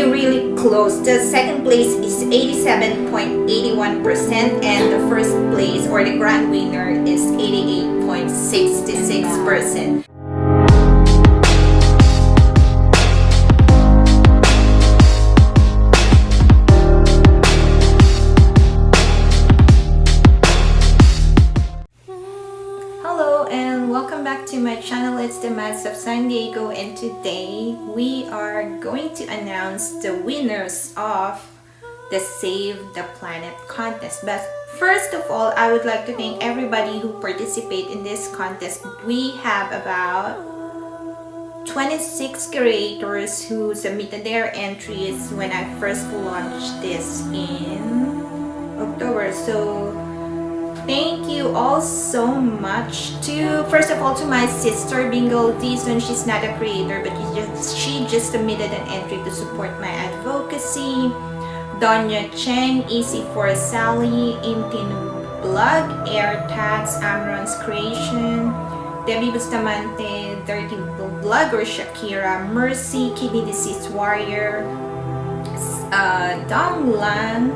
really, really close. The second place is 87.81% and the first place or the grand winner is 88.66%. Hello and welcome back to my channel. It's the Mads of San Diego, and today we are going to announce the winners of the Save the Planet contest. But first of all, I would like to thank everybody who participated in this contest. We have about 26 creators who submitted their entries when I first launched this in October. So thank you all so much to, first of all, to my sister Bingo. This one, she's not a creator, but she just submitted an entry to support my advocacy. Donna Cheng, Easy for Sally, Intin Blog, Air Tags, Amron's Creation, Debbie Bustamante, Dirty Blogger Shakira, Mercy, Kidney Disease Warrior, Dong Lan,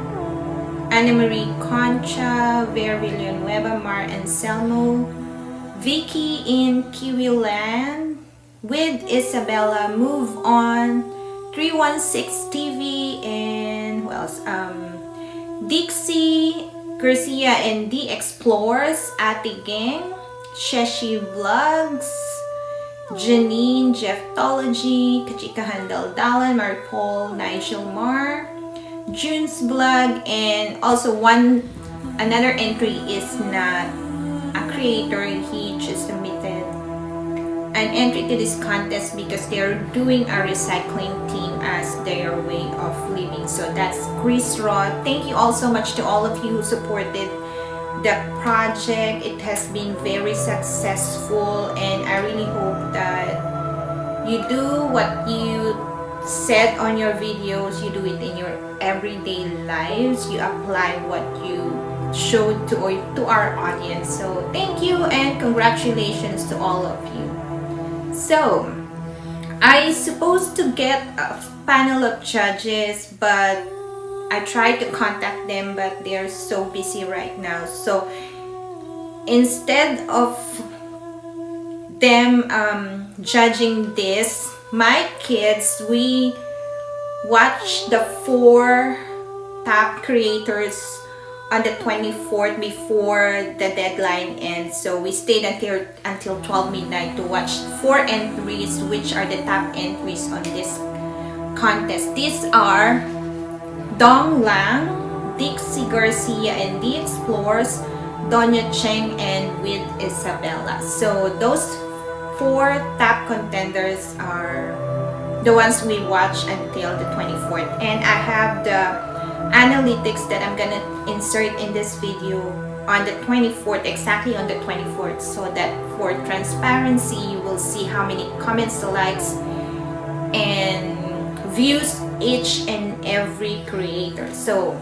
Anna Marie Concha, Vera Villanueva, Mar Anselmo, Vicky in Kiwi Land, with Isabella, Move On, 316 TV, and who else? Dixie, Garcia and The Explorers, Ate Gang, Sheshi Vlogs, Janine, Jeftology, Kachikahan Daldalan, Maripol, Nigel Mar, June's Blog, and also another entry is not a creator. He just submitted an entry to this contest because they're doing a recycling team as their way of living. So that's Chris Raw. Thank you all so much to all of you who supported the project. It has been very successful, and I really hope that you do what you said on your videos, you do it in your everyday lives, you apply what you showed to our audience. So thank you and congratulations to all of you. So I supposed to get a panel of judges, but I tried to contact them, but they're so busy right now. So instead of them judging this, my kids, we watched the 4 top creators on the 24th before the deadline ends. So we stayed until 12 midnight to watch 4 entries, which are the top entries on this contest. These are Dong Lang, Dixie Garcia and The Explorers, Donna Cheng, and with Isabella. So those 4 top contenders are the ones we watch until the 24th, and I have the analytics that I'm gonna insert in this video on the 24th, exactly on the 24th, so that for transparency you will see how many comments, likes, and views each and every creator. So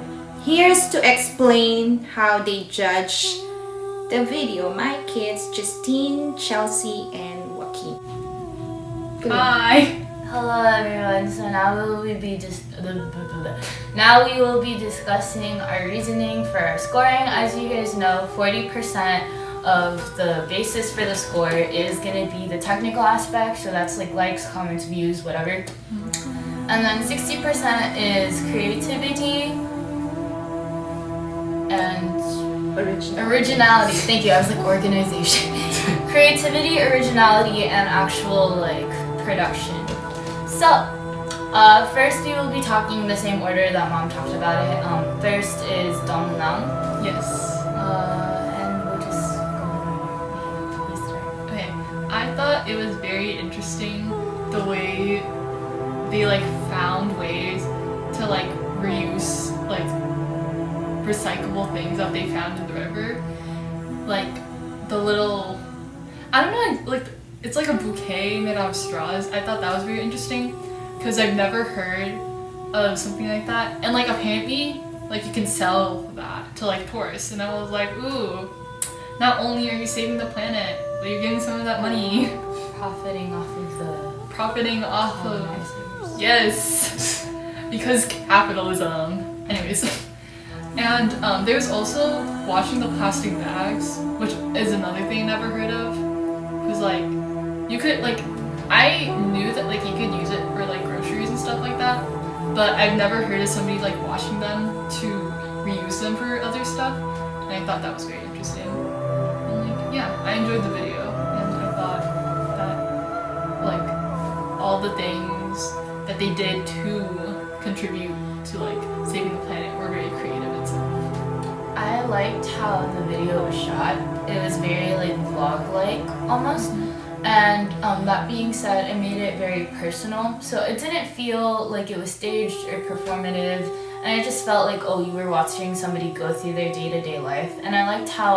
here's to explain how they judge the video. My kids, Justine, Chelsea, and Joaquin. Hi. Hello everyone. So now we will be discussing our reasoning for our scoring. As you guys know, 40% of the basis for the score is going to be the technical aspect, so that's like likes, comments, views, whatever. And then 60% is creativity and originality. Thank you. I was like organization. Creativity, originality, and actual like production. So, first we will be talking the same order that Mom talked about it. First is Dong Lang. Yes. And we'll just go on. Okay. I thought it was very interesting the way they like found ways to like reuse like recyclable things that they found in the river. Like the little, I don't know, like it's like a bouquet made out of straws. I thought that was very interesting because I've never heard of something like that. And like apparently, like you can sell that to like tourists. And I was like, ooh, not only are you saving the planet, but you're getting some of that money. Profiting off of Yes. because capitalism. Anyways. And there was also washing the plastic bags, which is another thing I never heard of. It was like, you could like, I knew that like you could use it for like groceries and stuff like that, but I've never heard of somebody like washing them to reuse them for other stuff, and I thought that was very interesting. And like, yeah, I enjoyed the video, and I thought that like all the things that they did to contribute to like saving the planet were very creative itself. I liked how the video was shot. It was very like vlog-like almost. And that being said, it made it very personal. So it didn't feel like it was staged or performative. And it just felt like, oh, you were watching somebody go through their day-to-day life. And I liked how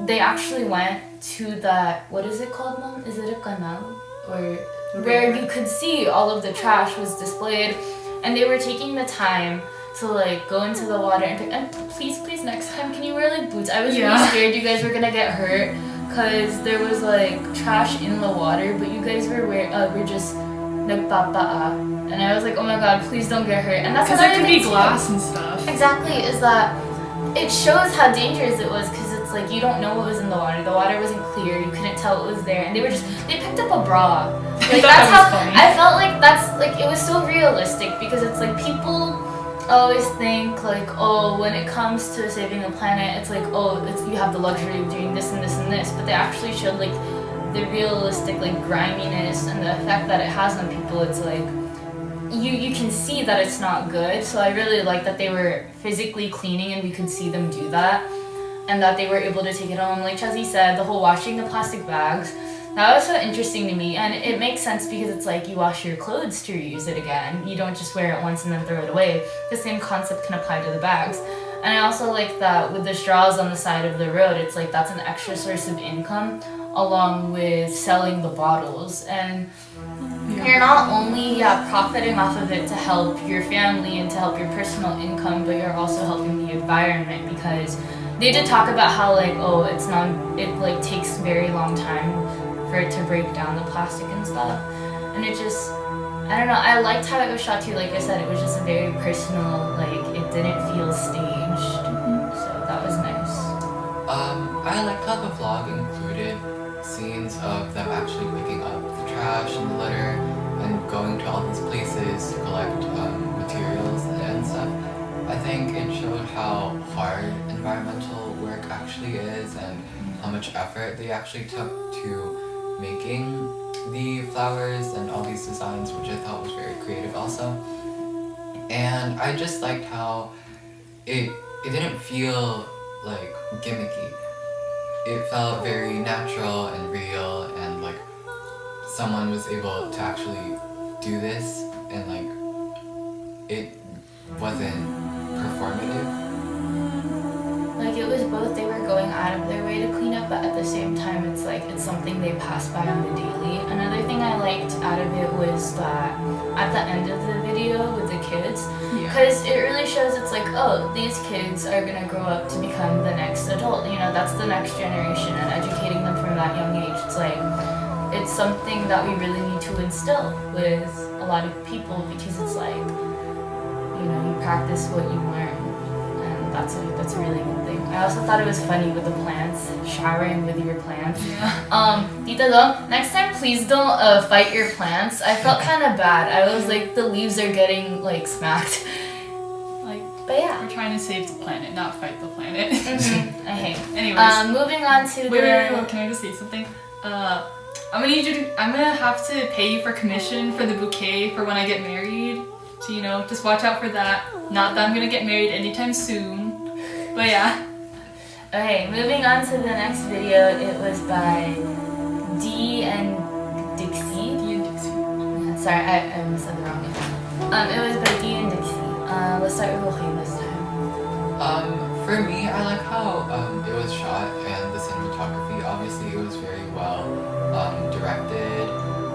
they actually went to that, what is it called, Mom? Is it a canal? Or where you could see all of the trash was displayed. And they were taking the time to like go into the water and pick, and please next time can you wear like boots? I was really scared you guys were gonna get hurt because there was like trash in the water, but you guys were just nagpapa'a, and I was like, oh my god, please don't get hurt. And that's because there could be glass and stuff. Exactly, is that it shows how dangerous it was because it's like you don't know what was in the water. The water wasn't clear, you couldn't tell what was there, and they picked up a bra. Like that's how funny. I felt like that's like it was so realistic because it's like people always think like, oh, when it comes to saving the planet, it's like, oh, you have the luxury of doing this and this and this, but they actually showed like the realistic like griminess and the effect that it has on people. It's like you can see that it's not good. So I really like that they were physically cleaning and we could see them do that, and that they were able to take it home. Like Chelsea said, the whole washing the plastic bags, that was so interesting to me, and it makes sense because it's like you wash your clothes to reuse it again. You don't just wear it once and then throw it away. The same concept can apply to the bags. And I also like that with the straws on the side of the road, it's like that's an extra source of income along with selling the bottles. And you're not only profiting off of it to help your family and to help your personal income, but you're also helping the environment because they did talk about how like, oh, it like takes very long time for it to break down the plastic and stuff. And it just, I don't know, I liked how it was shot too. Like I said, it was just a very personal, like it didn't feel staged. So that was nice. I liked how the vlog included scenes of them actually picking up the trash and the litter and going to all these places to collect materials and stuff. I think it showed how hard environmental work actually is and how much effort they actually took to making the flowers and all these designs, which I thought was very creative also. And I just liked how it didn't feel like gimmicky. It felt very natural and real, and like someone was able to actually do this, and like it wasn't performative. Like it was both, they were going out of their way to clean up, but at the same time it's like it's something they pass by on the daily. Another thing I liked out of it was that at the end of the video with the kids, because it really shows it's like, oh, these kids are gonna grow up to become the next adult, you know, that's the next generation, and educating them from that young age, it's like it's something that we really need to instill with a lot of people, because it's like, you know, you practice what you learn. That's a really good thing. I also thought it was funny with the plants, showering with your plants. Tita Do, next time please don't fight your plants. I felt kind of bad. I was like, the leaves are getting like smacked. Like, but yeah. We're trying to save the planet, not fight the planet. I hate. Anyways. Moving on to wait, can I just say something? I'm gonna have to pay you for commission for the bouquet for when I get married. So, you know, just watch out for that. Not that I'm gonna get married anytime soon. But yeah. Okay, moving on to the next video. It was by D and Dixie. Yeah, sorry, I almost said the wrong name. It was by D and Dixie. Let's start with Joaquin this time. For me, I like how it was shot and the cinematography. Obviously, it was very well directed,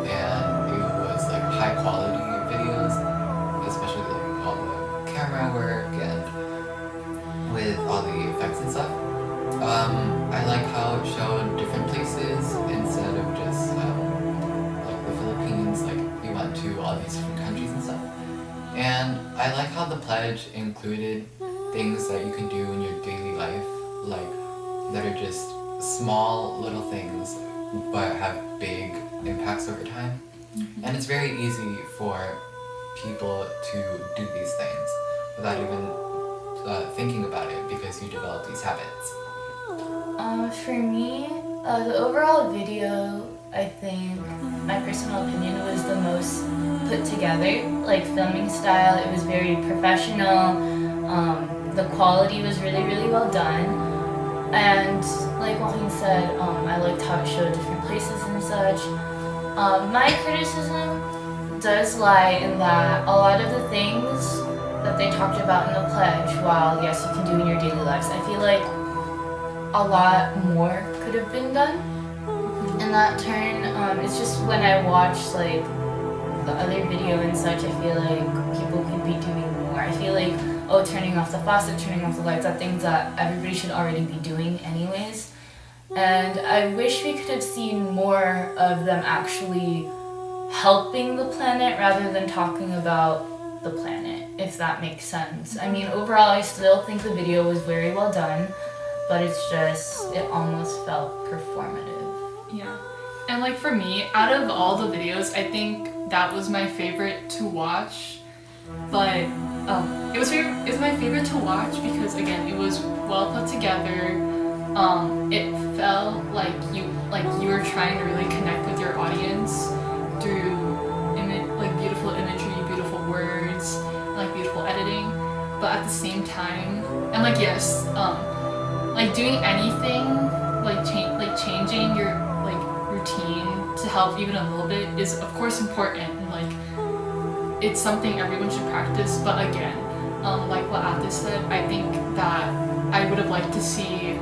and it was like high quality videos, especially like all the camera work and with all the effects and stuff. I like how it showed different places instead of just like the Philippines. Like we went to all these different countries and stuff. And I like how the pledge included things that you can do in your daily life, like that are just small little things but have big impacts over time. And it's very easy for people to do these things without even thinking about it because you develop these habits. For me, the overall video, I think, my personal opinion, was the most put together. Like, filming style, it was very professional. The quality was really, really well done. And like Joaquin said, I liked how it showed different places and such. My criticism does lie in that a lot of the things that they talked about in the pledge, while yes, you can do in your daily lives, I feel like a lot more could have been done in that turn. It's just when I watch like the other video and such, I feel like people could be doing more. I feel like, oh, turning off the faucet, turning off the lights, are things that everybody should already be doing anyways. And I wish we could have seen more of them actually helping the planet rather than talking about the planet, if that makes sense. I mean, overall, I still think the video was very well done, but it's just, it almost felt performative. Yeah. And like for me, out of all the videos, I think that was my favorite to watch. But it was my favorite to watch because, again, it was well put together. It felt like you were trying to really connect with your audience through beautiful imagery, beautiful words, like beautiful editing. But at the same time, and like yes, like doing anything, changing your routine to help even a little bit is of course important, and like it's something everyone should practice. But again, like what Atis said, I think that I would have liked to see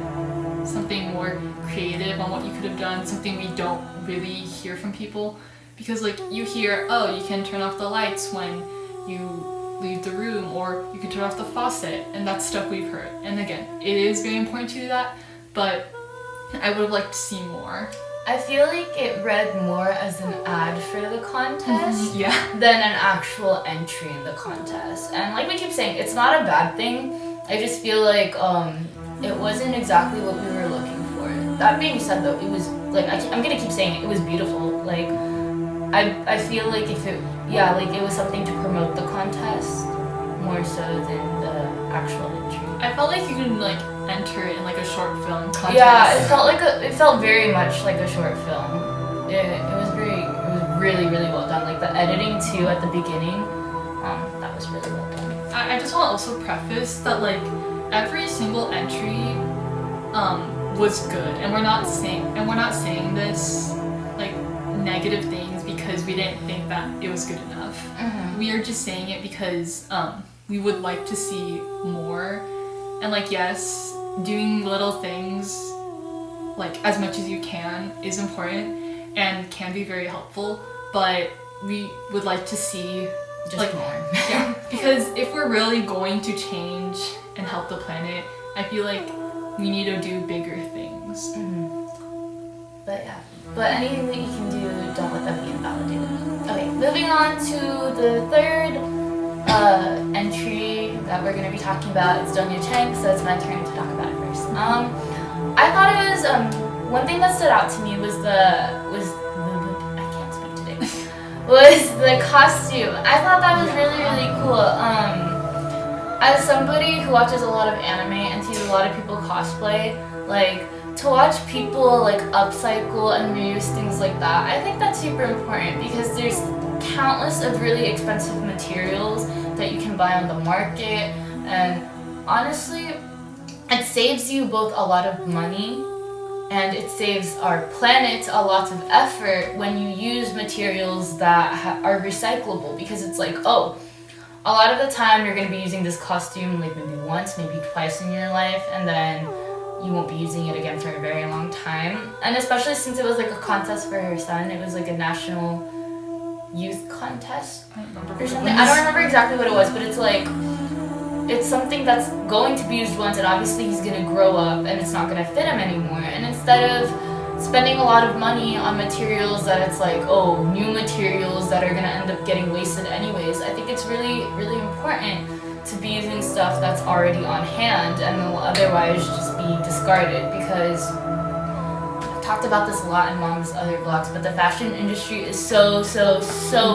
something more creative on what you could have done, something we don't really hear from people, because like you hear, oh, you can turn off the lights when you leave the room, or you can turn off the faucet, and that's stuff we've heard. And again, it is very important to do that, but I would have liked to see more. I feel like it read more as an ad for the contest than an actual entry in the contest. And like we keep saying, it's not a bad thing. I just feel like it wasn't exactly what we were looking for. That being said, though, it was like I'm gonna keep saying it was beautiful. Like I feel like if it it was something to promote the contest more so than the actual entry. I felt like you could like enter it in like a short film contest. Yeah, it felt very much like a short film. It was really, really well done. Like the editing too at the beginning, that was really well done. I just want to also preface that like every single entry was good, and we're not saying this like negative things because we didn't think that it was good enough. Mm-hmm. We are just saying it because we would like to see more. And like yes, doing little things like as much as you can is important and can be very helpful, but we would like to see Just like more. Yeah, because if we're really going to change and help the planet, I feel like we need to do bigger things. Mm-hmm. But anything that you can do, don't let them be invalidated. Okay, moving on to the third entry that we're going to be talking about. It's Donya Cheng, so it's my turn to talk about it first. I thought it was one thing that stood out to me was I can't speak today. Was the costume. I thought that was really, really cool. As somebody who watches a lot of anime and sees a lot of people cosplay, like to watch people like upcycle and reuse things like that, I think that's super important because there's countless of really expensive materials that you can buy on the market, and honestly, it saves you both a lot of money and it saves our planet a lot of effort when you use materials that are recyclable, because it's like, oh, a lot of the time you're going to be using this costume like maybe once, maybe twice in your life, and then you won't be using it again for a very long time. And especially since it was like a contest for her son, it was like a national youth contest or something. I don't remember exactly what it was, but it's like, it's something that's going to be used once, and obviously he's going to grow up and it's not going to fit him anymore. And instead of spending a lot of money on materials that it's like, oh, new materials that are gonna end up getting wasted anyways. I think it's really, really important to be using stuff that's already on hand and will otherwise just be discarded, because I've talked about this a lot in Mom's other vlogs, but the fashion industry is so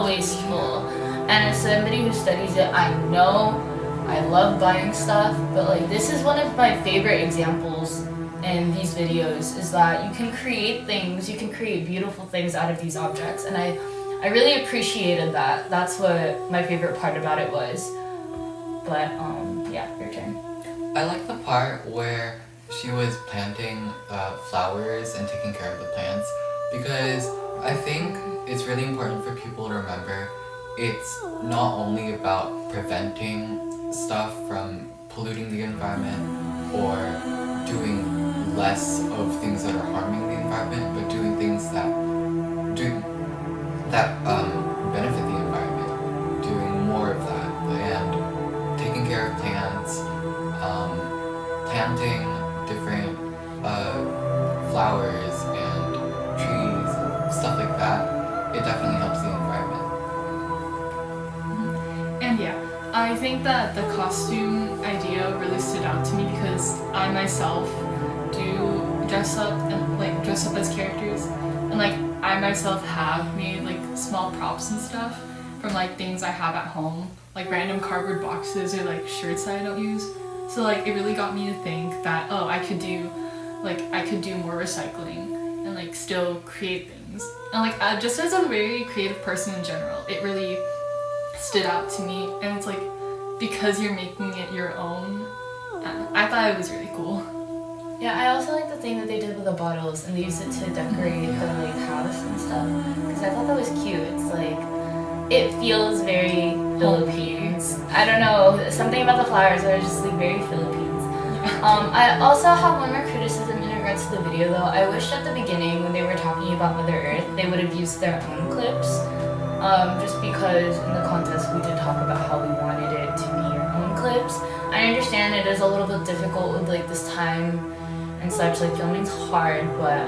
wasteful. And as somebody who studies it, I know I love buying stuff, but like this is one of my favorite examples in these videos, is that you can create things, you can create beautiful things out of these objects, and I really appreciated that. That's what my favorite part about it was. But yeah, your turn. I like the part where she was planting flowers and taking care of the plants, because I think it's really important for people to remember it's not only about preventing stuff from polluting the environment or doing less of things that are harming the environment, but doing things that benefit the environment, doing more of that, and taking care of plants, planting different flowers and trees, stuff like that. It definitely helps the environment. And yeah, I think that the costume idea really stood out to me because I myself do dress up as characters, and like I myself have made like small props and stuff from like things I have at home, like random cardboard boxes or like shirts that I don't use. So like it really got me to think that I could do more recycling and like still create things. And like just as a very creative person in general, it really stood out to me. And it's like because you're making it your own, I thought it was really cool. Yeah, I also like the thing that they did with the bottles, and they used it to decorate the like house and stuff, because I thought that was cute. It's like, it feels very Philippines. I don't know, something about the flowers that are just like very Philippines. I also have one more criticism in regards to the video though. I wish at the beginning when they were talking about Mother Earth, they would have used their own clips. Just because in the contest we did talk about how we wanted it to be our own clips. I understand it is a little bit difficult with like this time and such, like filming's hard, but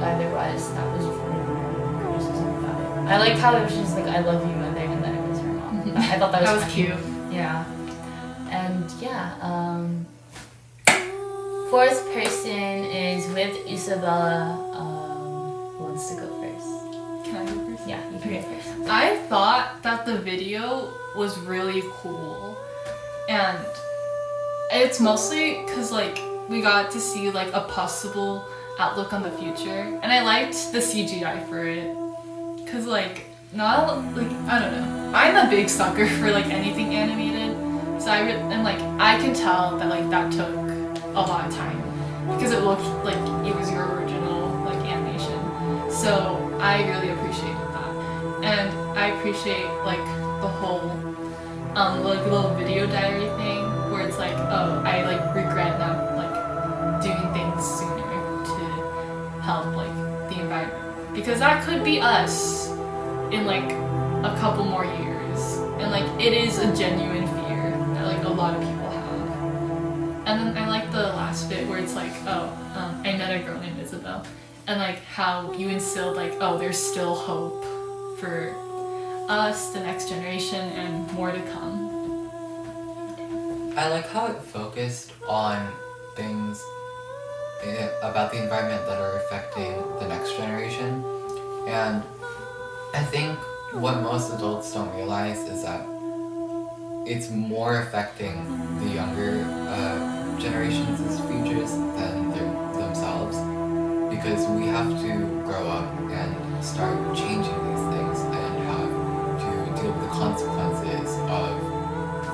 otherwise that was really my criticism about it. I liked how it was just like, I love you, Mother, and then it was her mom. I thought that was cute. Yeah. And yeah, fourth person is with Isabella. Who wants to go first? Can I go first? Yeah, you can go first. I thought that the video was really cool, and it's mostly because like we got to see like a possible outlook on the future, and I liked the CGI for it, because like not like I don't know, I'm a big sucker for like anything animated, so and like I can tell that like that took a lot of time because it looked like it was your original like animation, so I really appreciated that. And I appreciate like the whole like little video diary thing where it's like, oh, I like regret not like doing things sooner to help like the environment, because that could be us in like a couple more years, and like it is a genuine fear that like a lot of people have. And then I like the last bit where it's like, I met a girl named Isabella, and like how you instilled like, oh, there's still hope for us, the next generation, and more to come. I like how it focused on things about the environment that are affecting the next generation. And I think what most adults don't realize is that it's more affecting the younger generations' futures than themselves, because we have to grow up and start changing these things and have to deal with the consequences of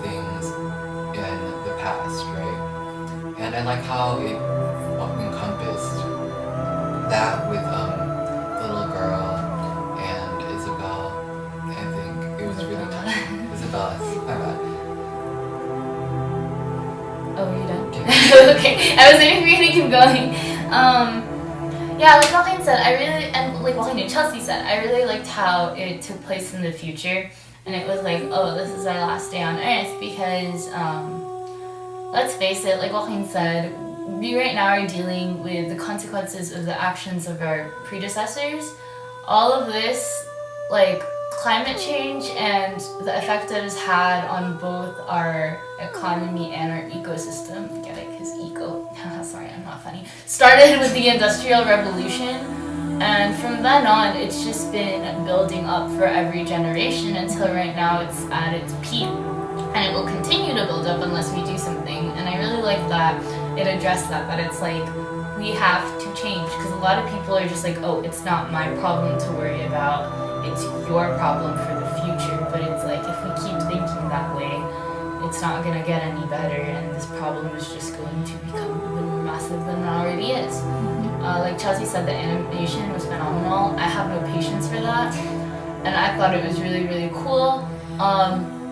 things in the past, right? And I like how it encompassed that with the little girl and Isabel. I think it was really touching. Isabella, my bad. Oh, were you done? Okay, I was waiting for you to keep going. Yeah, like Joaquin said, and like Joaquin and Chelsea said, I really liked how it took place in the future, and it was like, oh, this is our last day on Earth, because let's face it, like Joaquin said, we right now are dealing with the consequences of the actions of our predecessors. All of this, like climate change and the effect that it's had on both our economy and our ecosystem. Get it? Because sorry, I'm not funny. Started with the Industrial Revolution, and from then on, it's just been building up for every generation until right now it's at its peak. And it will continue to build up unless we do something. And I really like that it addressed that it's like, we have to change. Because a lot of people are just like, oh, it's not my problem to worry about. It's your problem for the future. But it's like, if we keep thinking that way, it's not going to get any better. And this problem is just going to become even more massive than it already is. Like Chelsea said, the animation was phenomenal. I have no patience for that. And I thought it was really, really cool.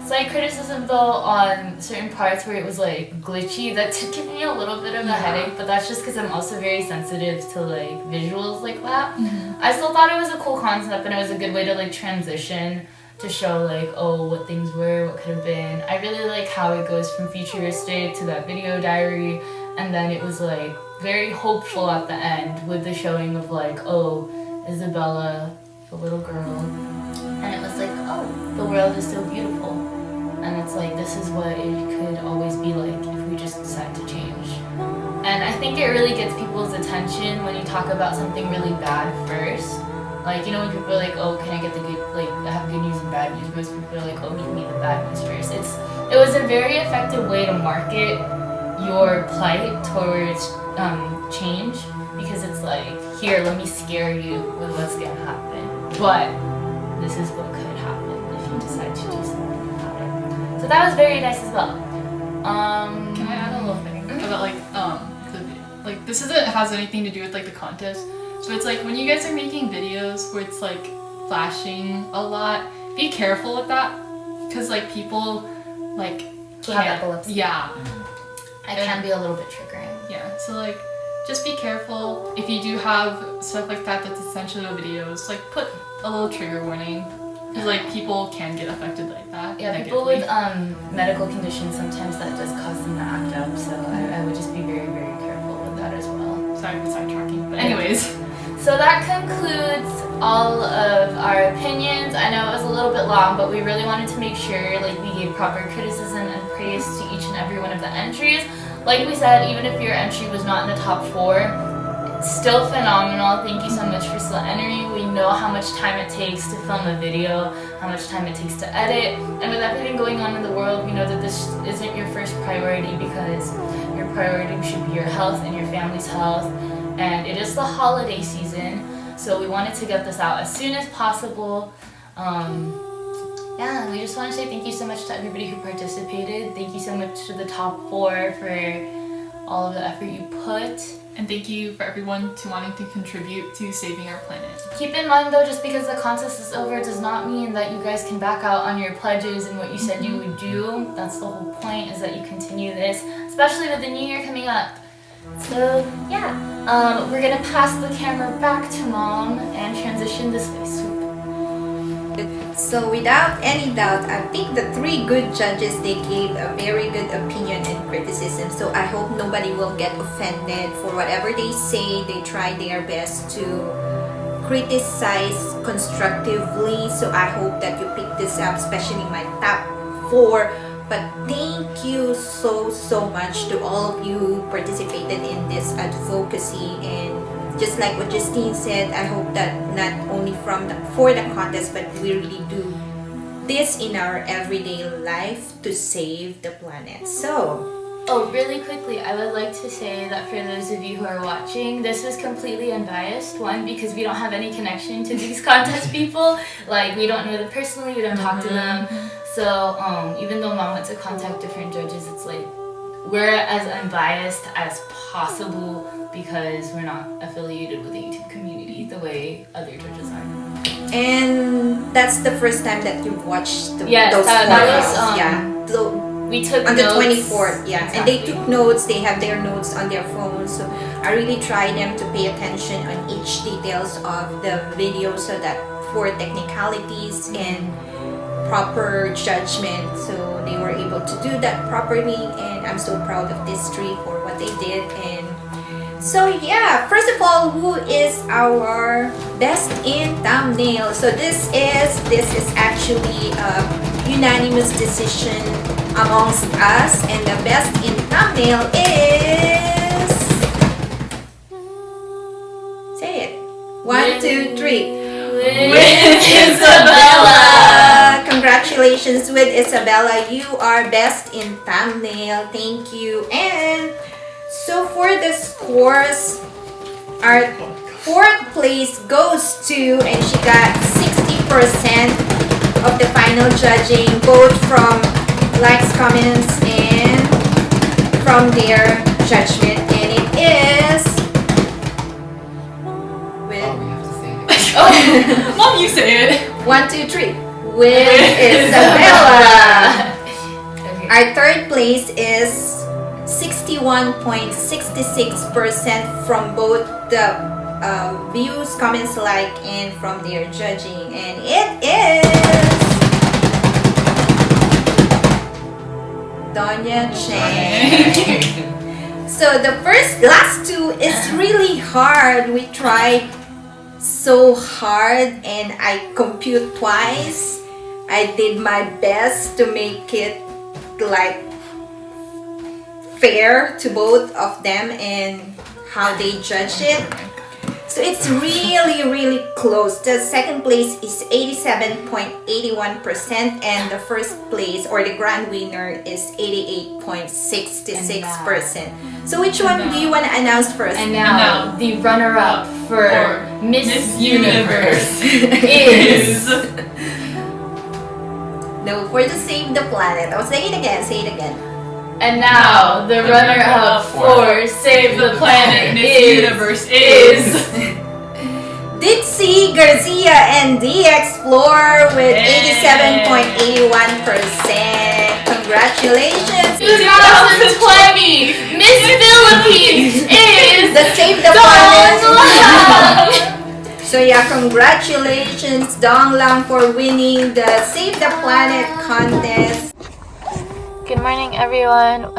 Slight criticism though on certain parts where it was like glitchy, that did give me a little bit of a headache, but that's just because I'm also very sensitive to like visuals like that. I still thought it was a cool concept and it was a good way to like transition to show like, oh, what things were, what could have been. I really like how it goes from futuristic to that video diary, and then it was like very hopeful at the end with the showing of like, oh, Isabella, the little girl, and it was like, oh, the world is so beautiful. And it's like, this is what it could always be like if we just decide to change. And I think it really gets people's attention when you talk about something really bad first. Like, you know, when people are like, oh, can I get the good, like, I have good news and bad news. Most people are like, oh, give me the bad news first. It was a very effective way to market your plight towards change, because it's like, here, let me scare you with what's gonna happen. But this is what could happen if you decide to do something. So that was very nice as well. Can I add a little thing about like this has anything to do with like the contest, but it's like when you guys are making videos where it's like flashing a lot, be careful with that, because like people like Have epilepsy. Yeah. It can be a little bit triggering. Yeah. So like, just be careful if you do have stuff like that that's essentially videos. Like put a little trigger warning. Because like people can get affected like that. Yeah, people with medical conditions, sometimes that does cause them to act up. So I would just be very, very careful with that as well. Sorry for sidetracking, but anyways. So that concludes all of our opinions. I know it was a little bit long, but we really wanted to make sure like we gave proper criticism and praise to each and every one of the entries. Like we said, even if your entry was not in the top 4, still phenomenal. Thank you so much for still entering. We know how much time it takes to film a video, how much time it takes to edit, and with everything going on in the world, we know that this isn't your first priority, because your priority should be your health and your family's health, and it is the holiday season, so we wanted to get this out as soon as possible. Yeah, we just want to say thank you so much to everybody who participated. Thank you so much to the top 4 for all of the effort you put. And thank you for everyone to wanting to contribute to saving our planet. Keep in mind though, just because the contest is over does not mean that you guys can back out on your pledges and what you said you would do. That's the whole point, is that you continue this, especially with the new year coming up. So yeah, we're gonna pass the camera back to Mom and transition this way. Swoop. So without any doubt, I think the 3 good judges, they gave a very good opinion and criticism. So I hope nobody will get offended for whatever they say. They try their best to criticize constructively. So I hope that you pick this up, especially my top 4. But thank you so much to all of you who participated in this advocacy. And just like what Justine said, I hope that not only for the contest, but we really do this in our everyday life to save the planet. So, oh, really quickly, I would like to say that for those of you who are watching, this was completely unbiased. One, because we don't have any connection to these contest people. Like, we don't know them personally, we don't talk to them. So, even though Mom went to contact different judges, it's like, we're as unbiased as possible, because we're not affiliated with the YouTube community the way other judges are. and that's the first time that you've watched those that was, yeah. We took On the notes. 24th, yeah. Exactly. And they took notes, they have their notes on their phones. So I really try them to pay attention on each details of the video, so that for technicalities and proper judgment. So they were able to do that properly, and I'm so proud of these three for what they did. And so yeah, first of all, who is our best in thumbnail? So this is actually a unanimous decision amongst us, and the best in thumbnail is, say it, 1, 2, 3. With Isabella! Congratulations with Isabella, you are best in thumbnail. Thank you. And so for the scores, our fourth place goes to, and she got 60% of the final judging, both from likes, comments, and from their judgment. And it is with, We have to say it. Oh, Mom, you say it. 1, 2, 3, with Isabella. Okay. Our third place is 61.66% from both the views, comments, like, and from their judging. And it is Donna Chang. So the last two is really hard. We tried so hard, and I compute twice. I did my best to make it like fair to both of them and how they judged it. So it's really close. The second place is 87.81%, and the first place, or the grand winner, is 88.66%. So which one do you want to announce first? And now, the runner-up for For Miss Miss Universe Universe is... No, for the Save the Planet. Oh, say it again, say it again. And now, the runner-up for Save the Planet Miss is... Universe is. Ditsy Garcia and The Explorer with 87.81%. Congratulations! 2020 Miss Philippines is... The Save the Donna! Planet. So yeah, congratulations Dong Lang for winning the Save the Planet contest. Good morning, everyone.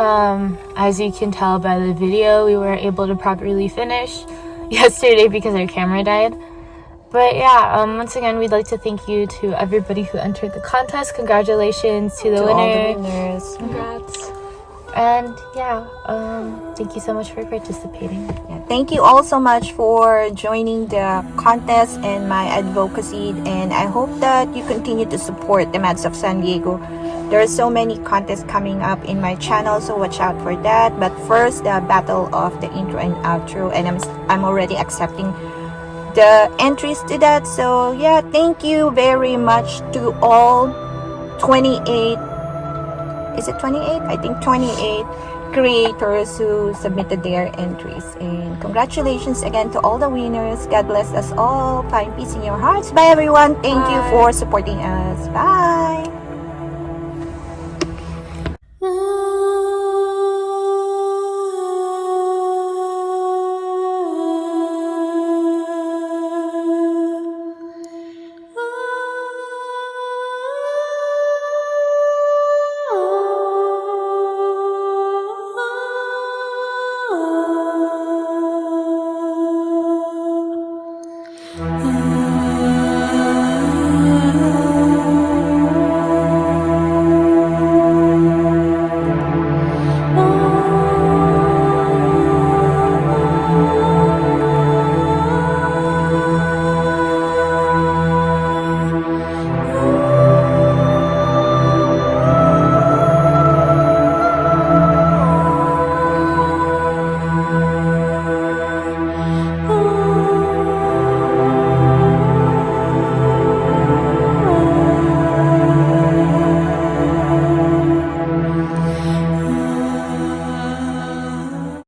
As you can tell by the video, we weren't able to properly finish yesterday because our camera died. But yeah, once again, we'd like to thank you to everybody who entered the contest. Congratulations to the winners. Congrats. And yeah, thank you so much for participating. Yeah, thank you all so much for joining the contest and my advocacy, and I hope that you continue to support the Mads of San Diego. There are so many contests coming up in my channel, so watch out for that. But first, the battle of the intro and outro, and I'm already accepting the entries to that. So yeah, thank you very much to all 28, is it 28? I think 28 creators who submitted their entries. And congratulations again to all the winners. God bless us all. Find peace in your hearts. Bye everyone. Thank you for supporting us. Bye.